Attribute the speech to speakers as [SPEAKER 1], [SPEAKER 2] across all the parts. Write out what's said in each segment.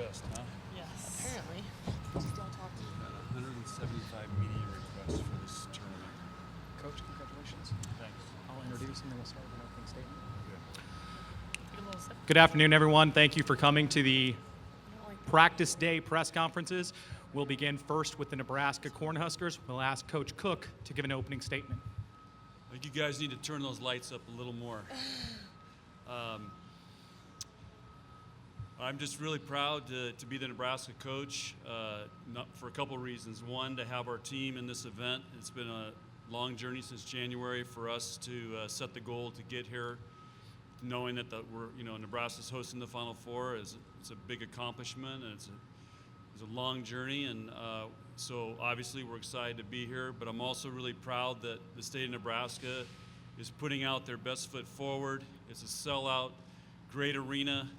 [SPEAKER 1] list, huh?
[SPEAKER 2] Yes.
[SPEAKER 3] Apparently.
[SPEAKER 2] Don't talk to me.
[SPEAKER 1] Got 175 media requests for this tournament.
[SPEAKER 4] Coach, congratulations.
[SPEAKER 1] Thanks.
[SPEAKER 4] I'll introduce and then we'll start with an opening statement.
[SPEAKER 2] Take a little sip.
[SPEAKER 5] Good afternoon, everyone. Thank you for coming to the practice day press conferences. We'll begin first with the Nebraska Cornhuskers. We'll ask Coach Cook to give an opening statement.
[SPEAKER 1] I think you guys need to turn those lights up a little more. I'm just really proud to be the Nebraska coach for a couple of reasons. One, to have our team in this event. It's been a long journey since January for us to set the goal to get here. Knowing that Nebraska's hosting the Final Four it's a big accomplishment, and it's a long journey, and so obviously we're excited to be here. But I'm also really proud that the state of Nebraska is putting out their best foot forward. It's a sellout, great arena,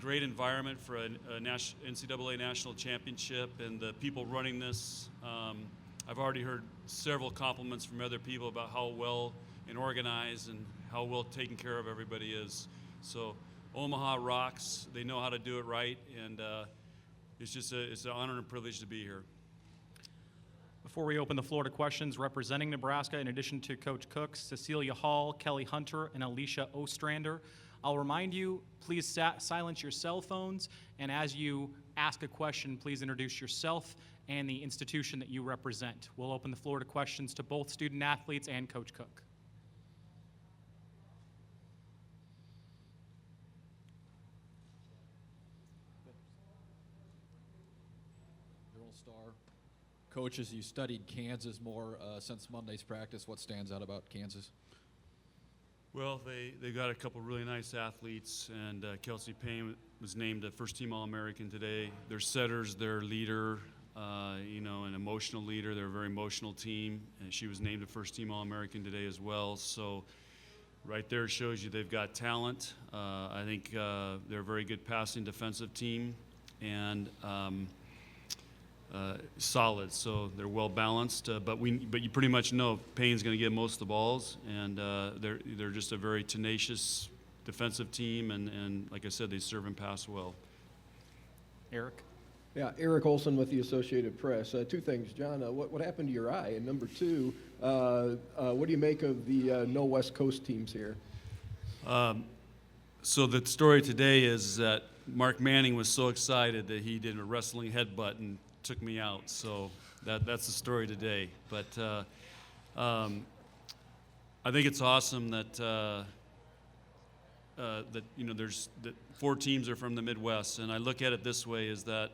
[SPEAKER 1] great environment for a NCAA national championship, and the people running this. I've already heard several compliments from other people about how well and organized and how well taken care of everybody is. So Omaha rocks. They know how to do it right, and it's an honor and a privilege to be here.
[SPEAKER 5] Before we open the floor to questions, representing Nebraska, in addition to Coach Cook, Cecilia Hall, Kelly Hunter, and Alicia Ostrander, I'll remind you, please silence your cell phones, and as you ask a question, please introduce yourself and the institution that you represent. We'll open the floor to questions to both student athletes and Coach Cook.
[SPEAKER 6] Star. Coach, as you studied Kansas more since Monday's practice, what stands out about Kansas?
[SPEAKER 1] Well, they got a couple really nice athletes, and Kelsey Payne was named a first-team All-American today. Their setters, their leader, an emotional leader. They're a very emotional team, and she was named a first-team All-American today as well. So right there shows you they've got talent. I think they're a very good passing defensive team, and solid, so they're well balanced. But you pretty much know Payne's going to get most of the balls, and they're just a very tenacious defensive team, and like I said, they serve and pass well.
[SPEAKER 5] Eric?
[SPEAKER 7] Yeah, Eric Olson with the Associated Press. Two things, John. What happened to your eye? And number two, what do you make of the no West Coast teams here?
[SPEAKER 1] So the story today is that Mark Manning was so excited that he did a wrestling headbutt and took me out. So that's the story today. But I think it's awesome that there's that 4 teams are from the Midwest, and I look at it this way: is that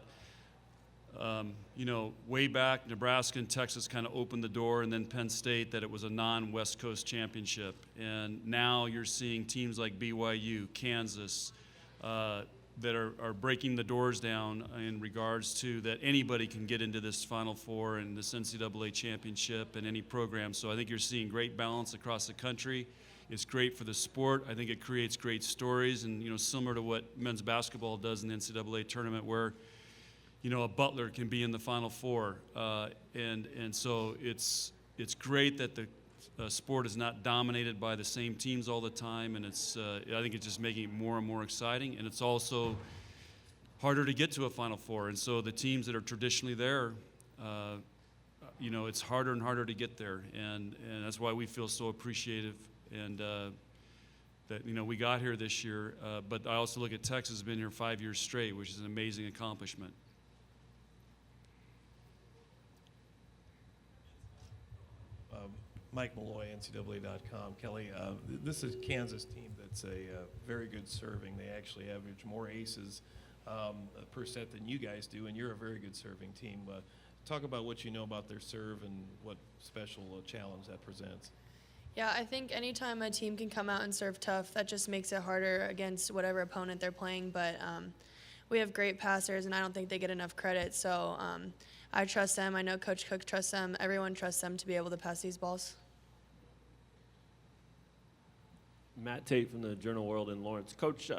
[SPEAKER 1] way back, Nebraska and Texas kind of opened the door, and then Penn State, that it was a non-West Coast championship. And now you're seeing teams like BYU, Kansas, that are breaking the doors down in regards to that anybody can get into this Final Four and this NCAA championship and any program. So I think you're seeing great balance across the country. It's great for the sport. I think it creates great stories, and similar to what men's basketball does in the NCAA tournament, where a Butler can be in the Final Four, and so it's great that the sport is not dominated by the same teams all the time, and I think it's just making it more and more exciting, and it's also harder to get to a Final Four, and so the teams that are traditionally there, it's harder and harder to get there, and that's why we feel so appreciative, and that we got here this year, but I also look at Texas has been here 5 years straight, which is an amazing accomplishment.
[SPEAKER 8] Mike Malloy, NCAA.com. Kelly, this is Kansas team that's a very good serving. They actually average more aces per set than you guys do, and you're a very good serving team. Talk about what you know about their serve and what special challenge that presents.
[SPEAKER 3] Yeah, I think anytime a team can come out and serve tough, that just makes it harder against whatever opponent they're playing. But we have great passers, and I don't think they get enough credit. So I trust them. I know Coach Cook trusts them. Everyone trusts them to be able to pass these balls.
[SPEAKER 9] Matt Tate from the Journal World in Lawrence. Coach,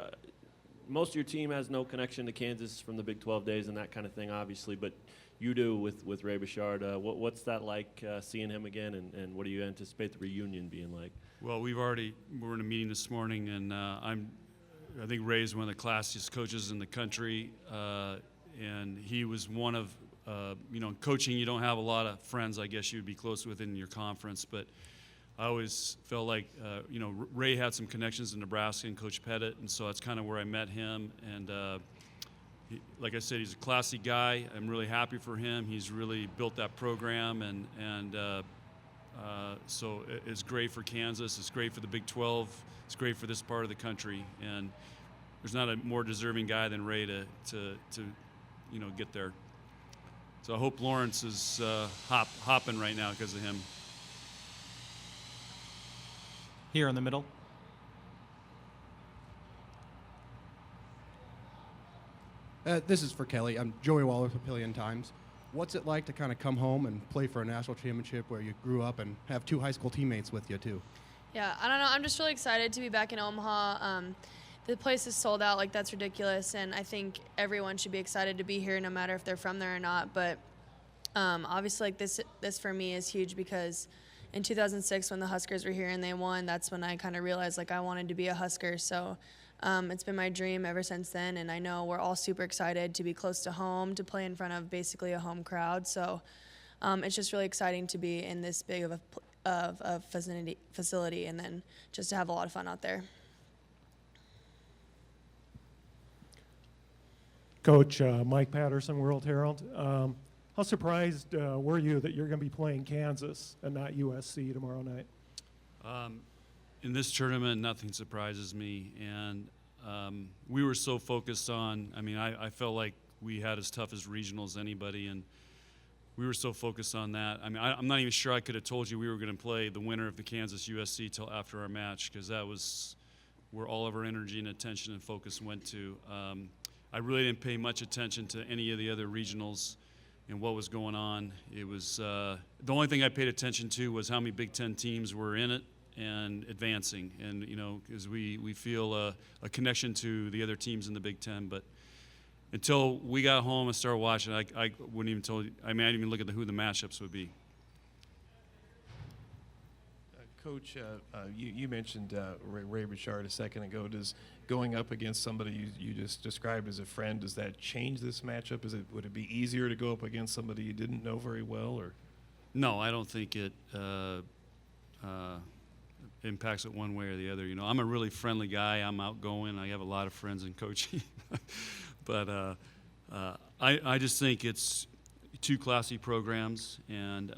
[SPEAKER 9] most of your team has no connection to Kansas from the Big 12 days and that kind of thing, obviously, but you do with Ray Bouchard. What's that like, seeing him again, and what do you anticipate the reunion being like?
[SPEAKER 1] Well, we're in a meeting this morning, and I'm I think Ray's one of the classiest coaches in the country, and he was one of, coaching, you don't have a lot of friends, I guess you'd be close with in your conference, but I always felt like, Ray had some connections in Nebraska and Coach Pettit, and so that's kind of where I met him. And like I said, he's a classy guy. I'm really happy for him. He's really built that program, and so it's great for Kansas. It's great for the Big 12. It's great for this part of the country. And there's not a more deserving guy than Ray to get there. So I hope Lawrence is hopping right now because of him.
[SPEAKER 5] Here in the middle.
[SPEAKER 10] This is for Kelly. I'm Joey Waller with Papillion Times. What's it like to kind of come home and play for a national championship where you grew up and have 2 high school teammates with you, too?
[SPEAKER 3] Yeah, I don't know. I'm just really excited to be back in Omaha. The place is sold out. Like, that's ridiculous. And I think everyone should be excited to be here no matter if they're from there or not. But obviously, like, this for me is huge because in 2006 when the Huskers were here and they won, that's when I kind of realized, like, I wanted to be a Husker. So it's been my dream ever since then. And I know we're all super excited to be close to home, to play in front of basically a home crowd. So it's just really exciting to be in this big of a facility and then just to have a lot of fun out there.
[SPEAKER 11] Coach, Mike Patterson, World Herald. How surprised were you that you're going to be playing Kansas and not USC tomorrow night?
[SPEAKER 1] In this tournament, nothing surprises me. And we were so focused on, I felt like we had as tough as regional as anybody. And we were so focused on that. I'm not even sure I could have told you we were going to play the winner of the Kansas USC till after our match, because that was where all of our energy and attention and focus went to. I really didn't pay much attention to any of the other regionals and what was going on. It was the only thing I paid attention to was how many Big Ten teams were in it and advancing, and because we feel a connection to the other teams in the Big Ten. But until we got home and started watching, I wouldn't even tell you. I didn't even look at who the matchups would be.
[SPEAKER 8] Coach, you mentioned Ray Richard a second ago. Does going up against somebody you just described as a friend, does that change this matchup? Would it be easier to go up against somebody you didn't know very well, or?
[SPEAKER 1] No, I don't think it impacts it one way or the other. I'm a really friendly guy. I'm outgoing. I have a lot of friends in coaching. But I just think it's 2 classy programs, and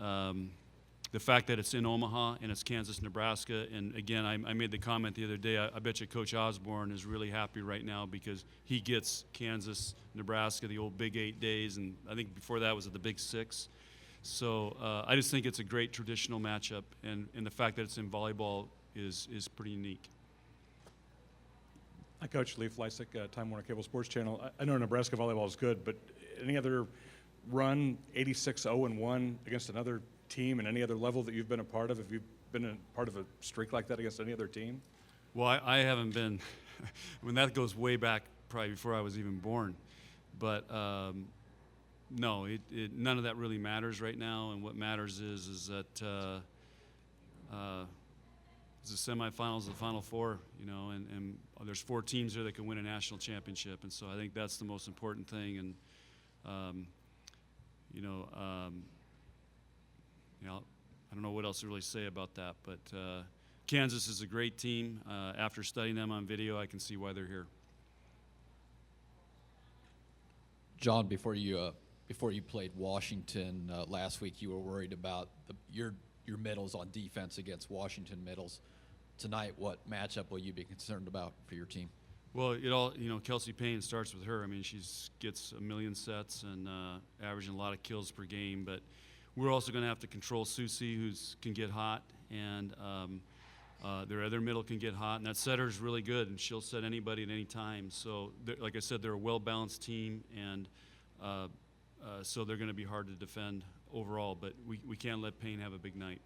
[SPEAKER 1] the fact that it's in Omaha and it's Kansas, Nebraska, and again, I made the comment the other day, I bet you Coach Osborne is really happy right now because he gets Kansas, Nebraska, the old Big 8 days, and I think before that was at the Big 6. So I just think it's a great traditional matchup, and the fact that it's in volleyball is pretty unique.
[SPEAKER 12] Hi, Coach Lee Fleisig, Time Warner Cable Sports Channel. I know Nebraska volleyball is good, but any other run 86-0-1 against another team and any other level that you've been a part of? Have you been a part of a streak like that against any other team?
[SPEAKER 1] Well, I haven't been. That goes way back, probably before I was even born. But no, none of that really matters right now. And what matters is that it's the semifinals, the Final Four, and there's 4 teams there that can win a national championship. And so I think that's the most important thing. And I don't know what else to really say about that, but Kansas is a great team. After studying them on video, I can see why they're here.
[SPEAKER 6] John, before you played Washington last week, you were worried about your middles on defense against Washington middles. Tonight, what matchup will you be concerned about for your team?
[SPEAKER 1] Well, Kelsey Payne starts with her. She gets a million sets and averaging a lot of kills per game. But we're also going to have to control Susie, who can get hot, and their other middle can get hot. And that setter is really good, and she'll set anybody at any time. So, like I said, they're a well-balanced team, and so they're going to be hard to defend overall. But we can't let Payne have a big night.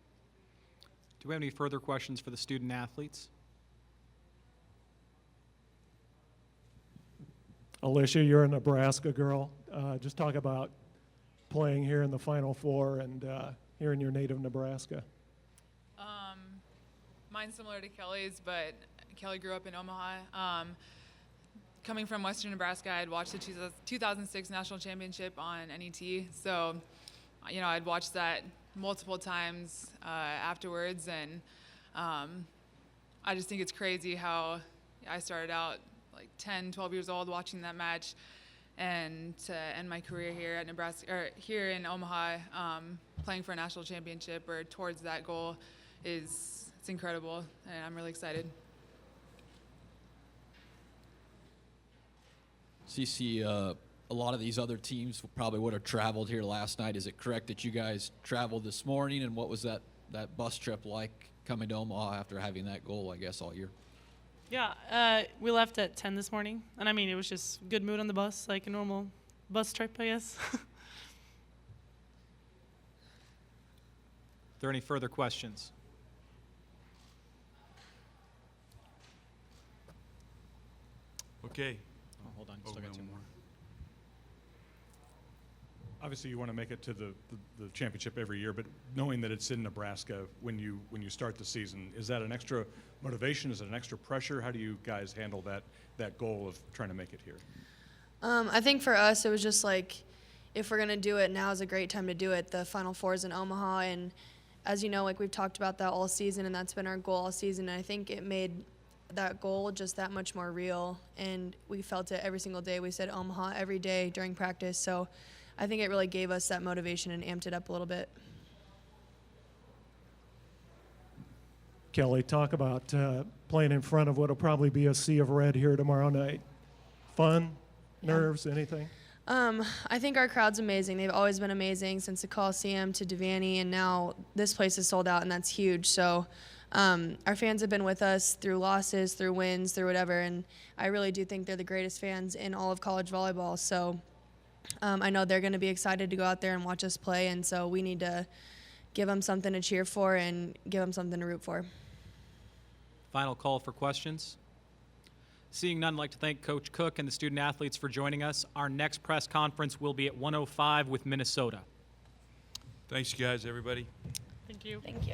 [SPEAKER 5] Do we have any further questions for the student athletes?
[SPEAKER 11] Alicia, you're a Nebraska girl. Just talk about playing here in the Final Four and here in your native Nebraska.
[SPEAKER 13] Mine's similar to Kelly's, but Kelly grew up in Omaha. coming from Western Nebraska, I'd watched the 2006 National Championship on NET. So, I'd watched that multiple times afterwards. And I just think it's crazy how I started out like 10, 12 years old watching that match, and to end my career here at Nebraska, or here in Omaha, playing for a national championship or towards that goal it's incredible, and I'm really excited.
[SPEAKER 6] CC, a lot of these other teams probably would have traveled here last night. Is it correct that you guys traveled this morning, and what was that bus trip like coming to Omaha after having that goal, I guess, all year?
[SPEAKER 14] Yeah, we left at 10 this morning, and I mean, it was just good mood on the bus, like a normal bus trip, I guess.
[SPEAKER 5] Are there any further questions?
[SPEAKER 1] Okay.
[SPEAKER 5] Oh, hold on, still got two more.
[SPEAKER 12] Obviously, you want to make it to the championship every year, but knowing that it's in Nebraska when you start the season, is that an extra motivation? Is it an extra pressure? How do you guys handle that goal of trying to make it here?
[SPEAKER 3] I think for us, it was just like, if we're going to do it, now is a great time to do it. The Final Four is in Omaha, and as you know, like we've talked about that all season, and that's been our goal all season. And I think it made that goal just that much more real, and we felt it every single day. We said Omaha every day during practice, so I think it really gave us that motivation and amped it up a little bit.
[SPEAKER 11] Kelly, talk about playing in front of what will probably be a sea of red here tomorrow night. Fun, nerves, anything?
[SPEAKER 3] I think our crowd's amazing. They've always been amazing since the Coliseum to Devaney, and now this place is sold out, and that's huge. So our fans have been with us through losses, through wins, through whatever, and I really do think they're the greatest fans in all of college volleyball. So I know they're going to be excited to go out there and watch us play, and so we need to give them something to cheer for and give them something to root for.
[SPEAKER 5] Final call for questions. Seeing none, I'd like to thank Coach Cook and the student athletes for joining us. Our next press conference will be at 1:05 with Minnesota.
[SPEAKER 1] Thanks, you guys, everybody.
[SPEAKER 14] Thank you.
[SPEAKER 3] Thank you.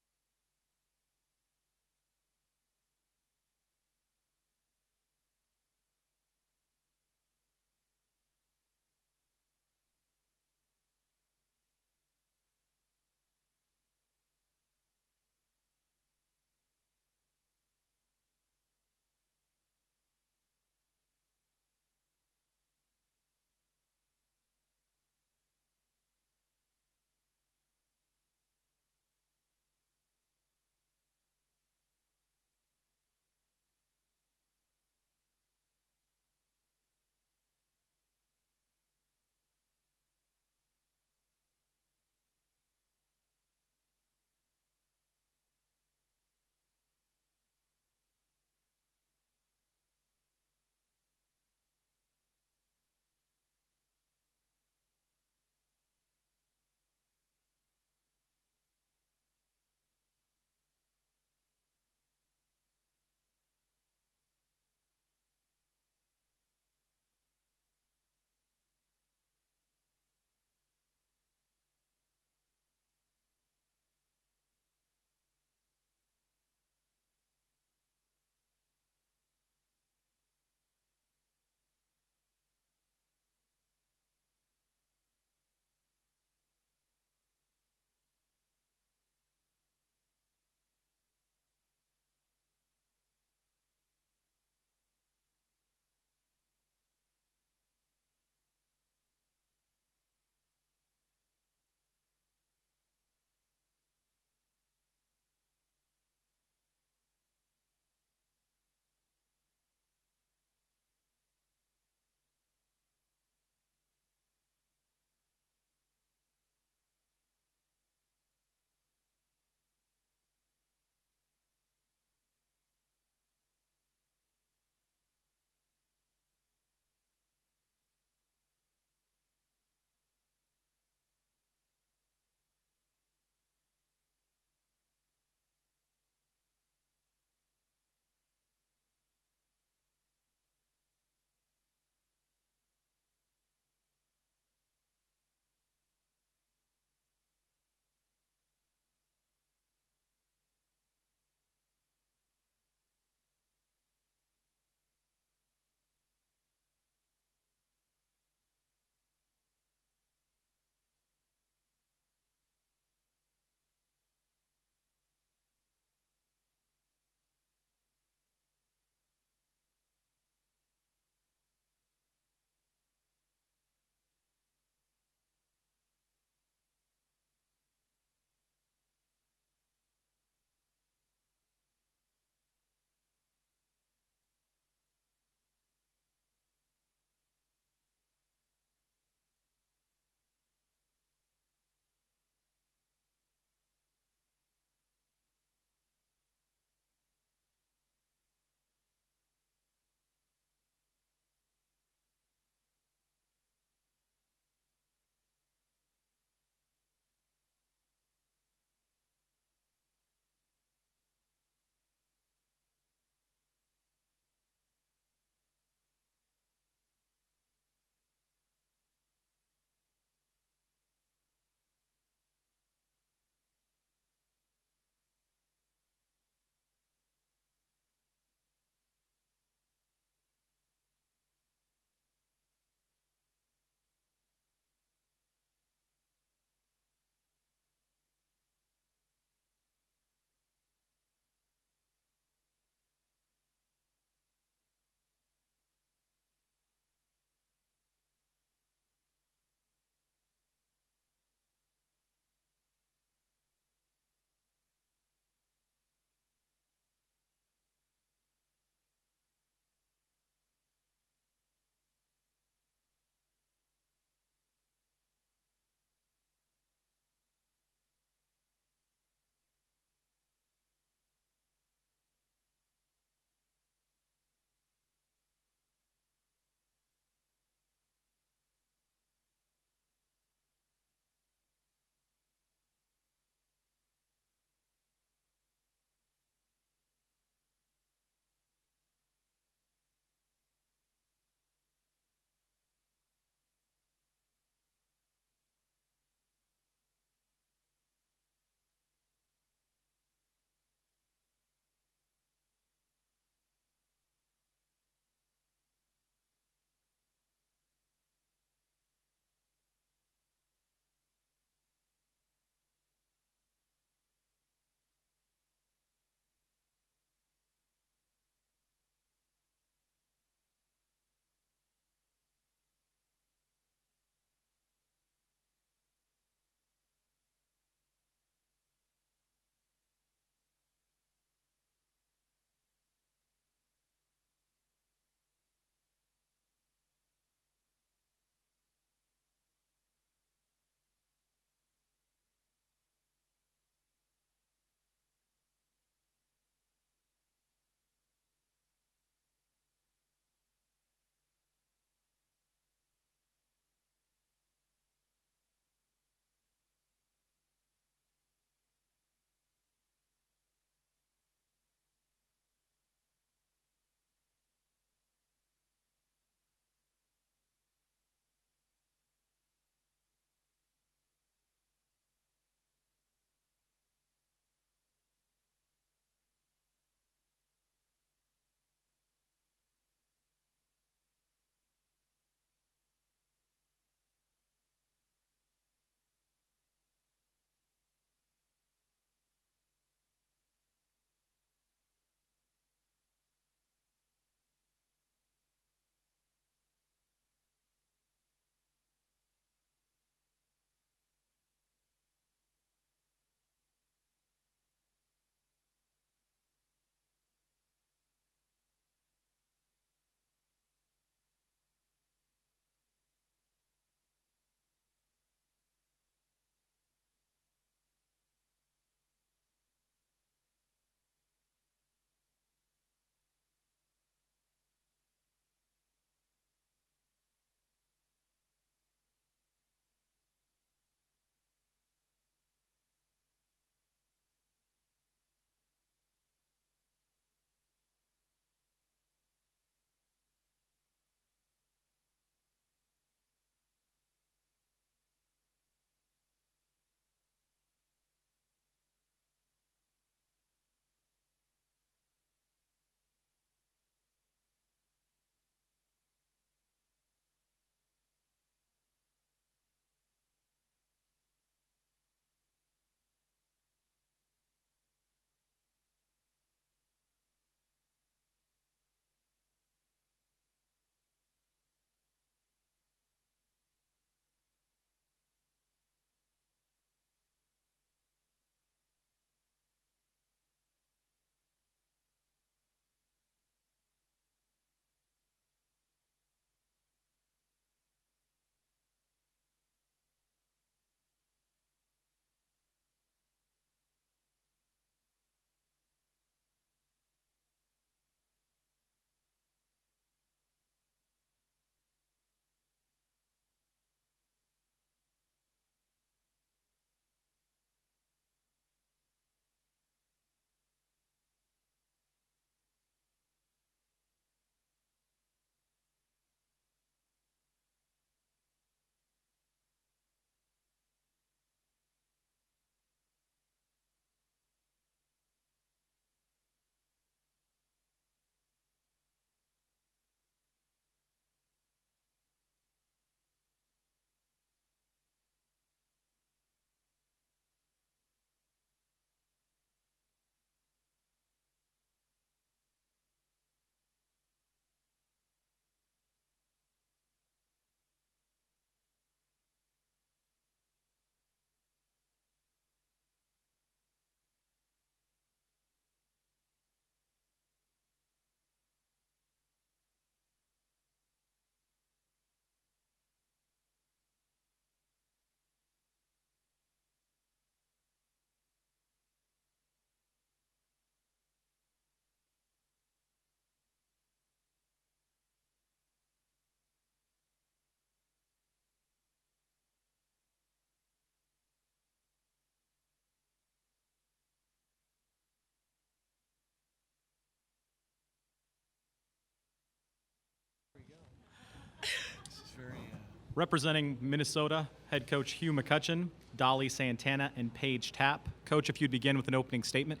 [SPEAKER 5] Representing Minnesota, head coach Hugh McCutcheon, Dolly Santana, and Paige Tapp. Coach, if you'd begin with an opening statement.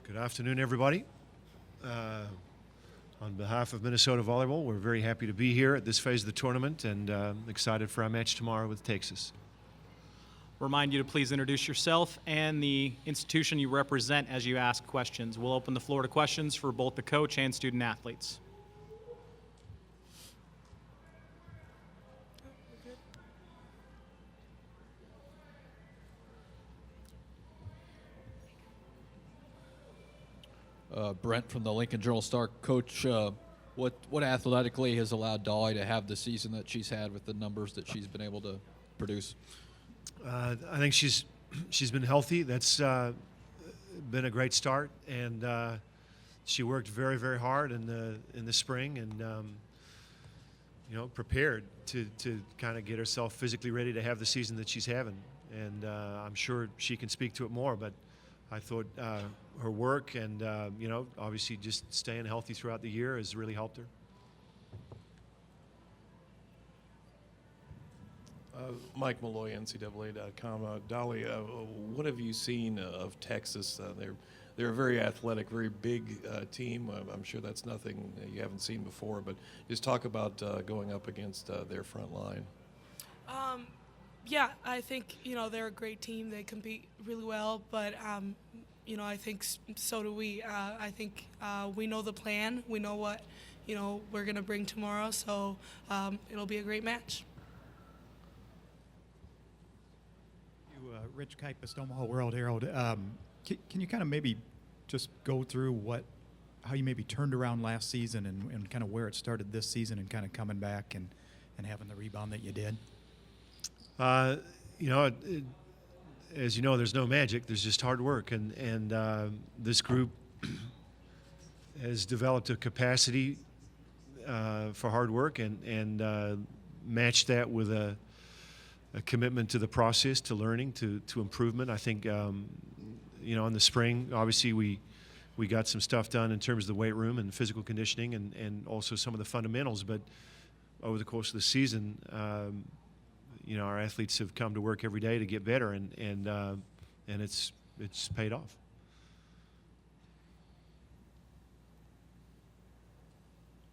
[SPEAKER 15] Good afternoon, everybody. On behalf of Minnesota Volleyball, we're very happy to be here at this phase of the tournament and excited for our match tomorrow with Texas.
[SPEAKER 5] Remind you to please introduce yourself and the institution you represent as you ask questions. We'll open the floor to questions for both the coach and student athletes.
[SPEAKER 6] Brent from the Lincoln Journal-Star. Coach, what athletically has allowed Dolly to have the season that she's had with the numbers that she's been able to produce?
[SPEAKER 15] I think she's been healthy. That's been a great start, and she worked very, very hard in the spring, and prepared to kind of get herself physically ready to have the season that she's having. And I'm sure she can speak to it more, but I thought her work and obviously just staying healthy throughout the year has really helped her.
[SPEAKER 8] Mike Malloy, NCAA.com. Dolly, what have you seen of Texas? They're a very athletic, very big team. I'm sure that's nothing you haven't seen before, but just talk about going up against their front line.
[SPEAKER 16] Yeah, I think, they're a great team. They compete really well, but, I think so do we. I think we know the plan. We know what, we're going to bring tomorrow, so it'll be a great match.
[SPEAKER 17] Rich Kuipers, Omaha World Herald. Can you kind of maybe just go through how you maybe turned around last season and kind of where it started this season and kind of coming back and having the rebound that you did?
[SPEAKER 15] As you know, there's no magic. There's just hard work, and this group has developed a capacity for hard work and matched that with a commitment to the process, to learning, to improvement. I think, in the spring, obviously we got some stuff done in terms of the weight room and physical conditioning and also some of the fundamentals. But over the course of the season, our athletes have come to work every day to get better, and it's paid off.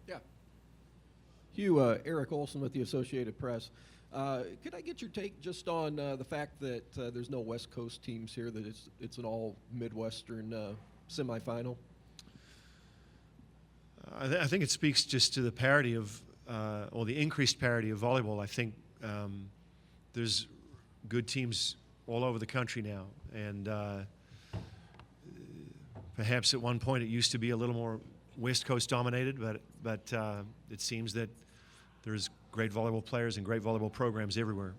[SPEAKER 7] Yeah. Hugh, Eric Olson with the Associated Press. Could I get your take just on the fact that there's no West Coast teams here, that it's an all Midwestern semifinal?
[SPEAKER 15] I think it speaks just to the parity of, or the increased parity of volleyball. I think there's good teams all over the country now, and perhaps at one point it used to be a little more West Coast dominated, but it seems that there's great volleyball players and great volleyball programs everywhere.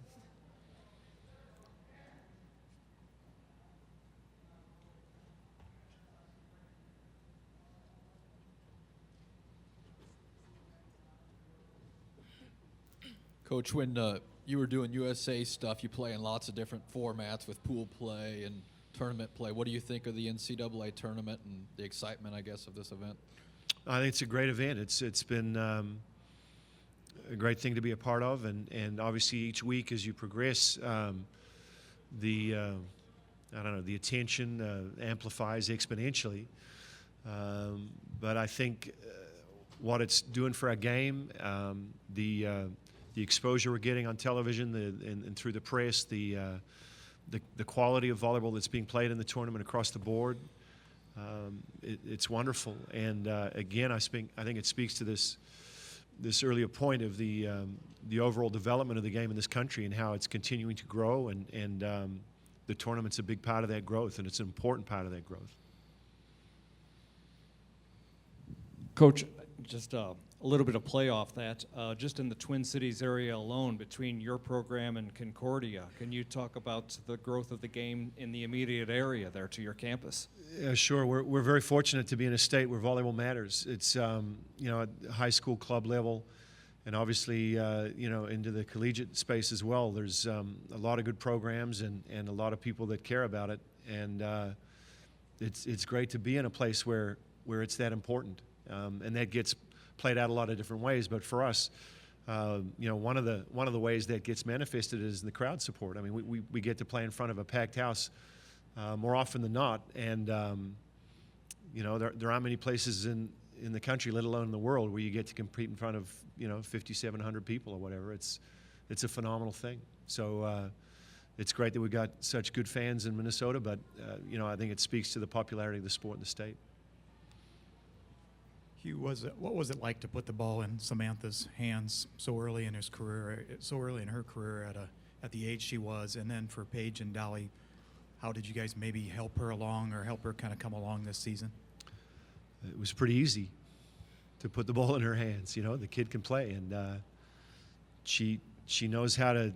[SPEAKER 6] Coach, when you were doing USA stuff, you play in lots of different formats with pool play and tournament play. What do you think of the NCAA tournament and the excitement, I guess, of this event?
[SPEAKER 15] I think it's a great event. It's been a great thing to be a part of, and obviously each week as you progress, the attention amplifies exponentially. But I think what it's doing for our game, the exposure we're getting on television and through the press, the quality of volleyball that's being played in the tournament across the board, it's wonderful. And again, I think it speaks to this earlier point of the overall development of the game in this country and how it's continuing to grow, and the tournament's a big part of that growth, and it's an important part of that growth.
[SPEAKER 18] Coach, just a little bit of play off that. Just in the Twin Cities area alone, between your program and Concordia, can you talk about the growth of the game in the immediate area there to your campus?
[SPEAKER 15] Yeah, sure. We're very fortunate to be in a state where volleyball matters. It's at high school club level, and obviously into the collegiate space as well. There's a lot of good programs and a lot of people that care about it, and it's great to be in a place where it's that important, and that gets played out a lot of different ways. But for us, one of the ways that gets manifested is the crowd support. I mean, we get to play in front of a packed house more often than not, and there aren't many places in the country, let alone in the world, where you get to compete in front of 5,700 people or whatever. It's a phenomenal thing. So it's great that we got such good fans in Minnesota, but I think it speaks to the popularity of the sport in the state.
[SPEAKER 17] Hugh, what was it like to put the ball in Samantha's hands so early in her career at the age she was, and then for Paige and Dolly, how did you guys maybe help her along or help her kind of come along this season?
[SPEAKER 15] It was pretty easy to put the ball in her hands. The kid can play, and she knows how to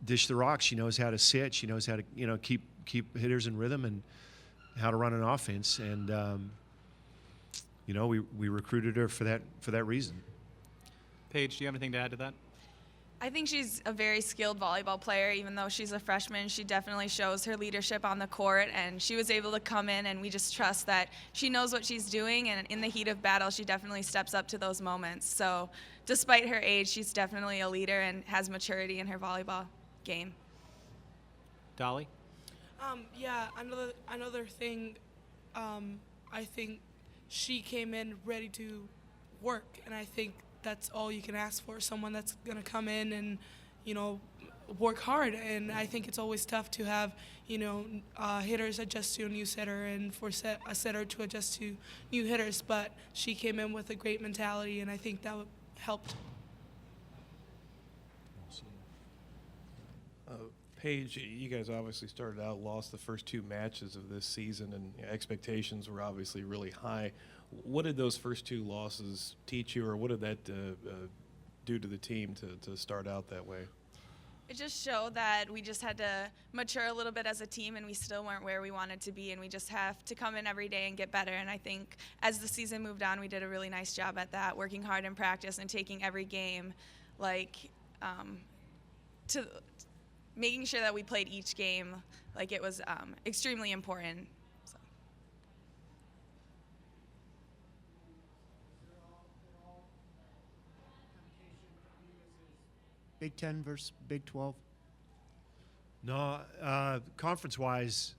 [SPEAKER 15] dish the rock. She knows how to sit. She knows how to keep hitters in rhythm and how to run an offense. And we recruited her for that reason.
[SPEAKER 5] Paige, do you have anything to add to that?
[SPEAKER 19] I think she's a very skilled volleyball player. Even though she's a freshman, she definitely shows her leadership on the court, and she was able to come in, and we just trust that she knows what she's doing, and in the heat of battle, she definitely steps up to those moments. So despite her age, she's definitely a leader and has maturity in her volleyball game.
[SPEAKER 5] Dolly?
[SPEAKER 16] Another thing, I think she came in ready to work, and I think that's all you can ask for, someone that's going to come in and, work hard. And I think it's always tough to have, hitters adjust to a new setter and for a setter to adjust to new hitters. But she came in with a great mentality, and I think that helped.
[SPEAKER 8] Paige, you guys obviously started out, lost the first 2 matches of this season, and expectations were obviously really high. What did those first 2 losses teach you, or what did that do to the team to start out that way?
[SPEAKER 19] It just showed that we just had to mature a little bit as a team, and we still weren't where we wanted to be, and we just have to come in every day and get better. And I think as the season moved on, we did a really nice job at that, working hard in practice and taking every game to making sure that we played each game like it was extremely important. So.
[SPEAKER 20] Big 10 versus Big 12?
[SPEAKER 15] No, conference-wise,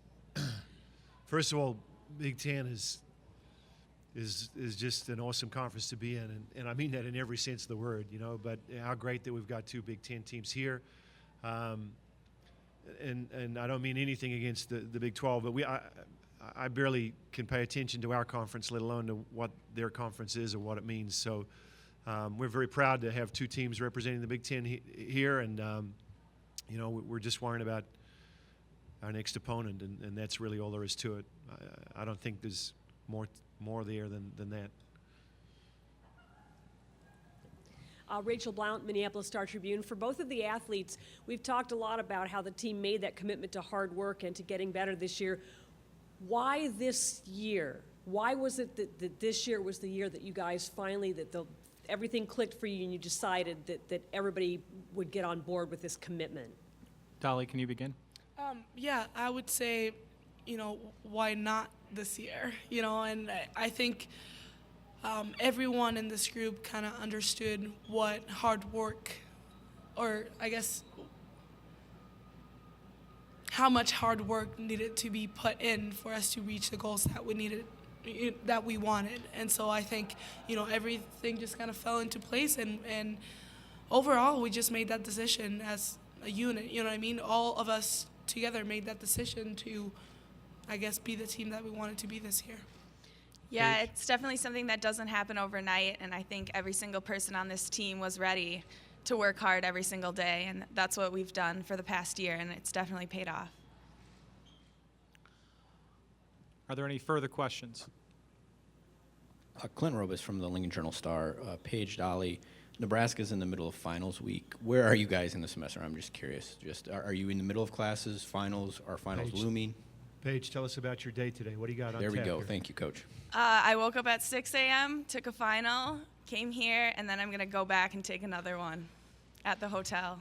[SPEAKER 15] first of all, Big 10 is just an awesome conference to be in, and I mean that in every sense of the word, but how great that we've got 2 Big 10 teams here. And I don't mean anything against the Big 12, but I barely can pay attention to our conference, let alone to what their conference is or what it means. So we're very proud to have 2 teams representing the Big 10 here, and we're just worrying about our next opponent, and that's really all there is to it. I don't think there's more there than that.
[SPEAKER 21] Rachel Blount, Minneapolis Star-Tribune. For both of the athletes, we've talked a lot about how the team made that commitment to hard work and to getting better this year. Why this year? Why was it that this year was the year that you guys finally, everything clicked for you and you decided that everybody would get on board with this commitment?
[SPEAKER 5] Dolly, can you begin?
[SPEAKER 16] I would say, why not this year? And I think everyone in this group kind of understood what hard work, or I guess how much hard work needed to be put in for us to reach the goals that we wanted. And so I think, everything just kind of fell into place, and overall we just made that decision as a unit, All of us together made that decision to, I guess, be the team that we wanted to be this year.
[SPEAKER 19] Yeah, it's definitely something that doesn't happen overnight, and I think every single person on this team was ready to work hard every single day, and that's what we've done for the past year, and it's definitely paid off.
[SPEAKER 5] Are there any further questions?
[SPEAKER 22] Clint Robus from the Lincoln Journal-Star. Paige, Dolly, Nebraska's in the middle of finals week. Where are you guys in the semester? I'm just curious. Are you in the middle of classes, finals? Are finals looming?
[SPEAKER 15] Paige, tell us about your day today. What do you got on
[SPEAKER 22] There we
[SPEAKER 15] tap
[SPEAKER 22] go.
[SPEAKER 15] here?
[SPEAKER 22] Thank you, Coach.
[SPEAKER 19] I woke up at 6 a.m., took a final, came here, and then I'm going to go back and take another one at the hotel.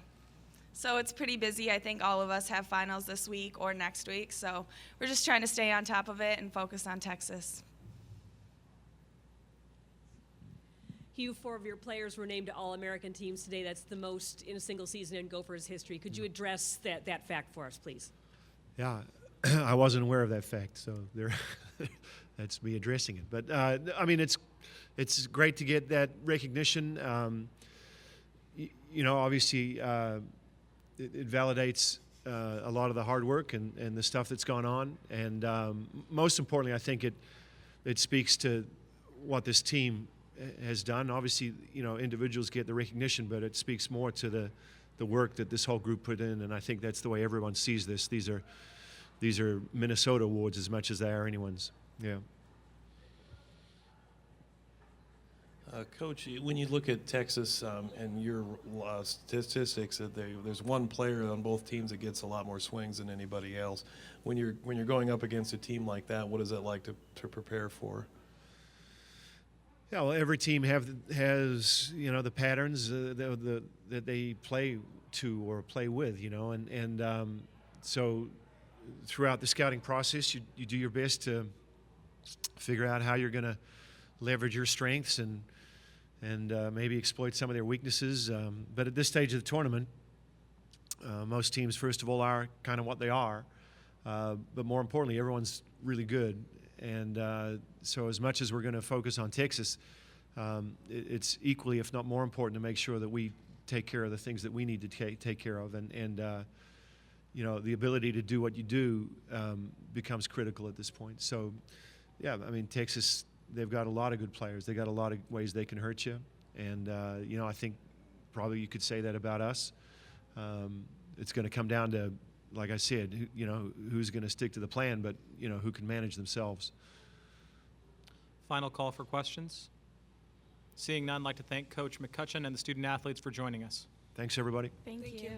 [SPEAKER 19] So it's pretty busy. I think all of us have finals this week or next week, so we're just trying to stay on top of it and focus on Texas.
[SPEAKER 21] Hugh, 4 of your players were named to All-American teams today. That's the most in a single season in Gophers history. Could you address that fact for us, please?
[SPEAKER 15] Yeah, I wasn't aware of that fact, so there, that's me addressing it. But I mean, it's great to get that recognition. Obviously, it validates a lot of the hard work and the stuff that's gone on, and most importantly, I think it speaks to what this team has done. Obviously, individuals get the recognition, but it speaks more to the work that this whole group put in, and I think that's the way everyone sees this. These are Minnesota awards as much as they are anyone's. Yeah.
[SPEAKER 8] Coach, when you look at Texas and your statistics, there's one player on both teams that gets a lot more swings than anybody else. When you're going up against a team like that, what is it like to prepare for?
[SPEAKER 15] Yeah, well, every team has the patterns that they play to or play with, and so throughout the scouting process, you do your best to figure out how you're going to leverage your strengths and maybe exploit some of their weaknesses. But at this stage of the tournament, most teams, first of all, are kind of what they are. But more importantly, everyone's really good. And so as much as we're going to focus on Texas, it's equally, if not more important, to make sure that we take care of the things that we need to take care of. And the ability to do what you do becomes critical at this point. So, yeah, I mean, Texas, they've got a lot of good players. They got a lot of ways they can hurt you. And, I think probably you could say that about us. It's going to come down to, like I said, who's going to stick to the plan, but, who can manage themselves.
[SPEAKER 5] Final call for questions. Seeing none, I'd like to thank Coach McCutcheon and the student athletes for joining us.
[SPEAKER 15] Thanks, everybody.
[SPEAKER 19] Thank you.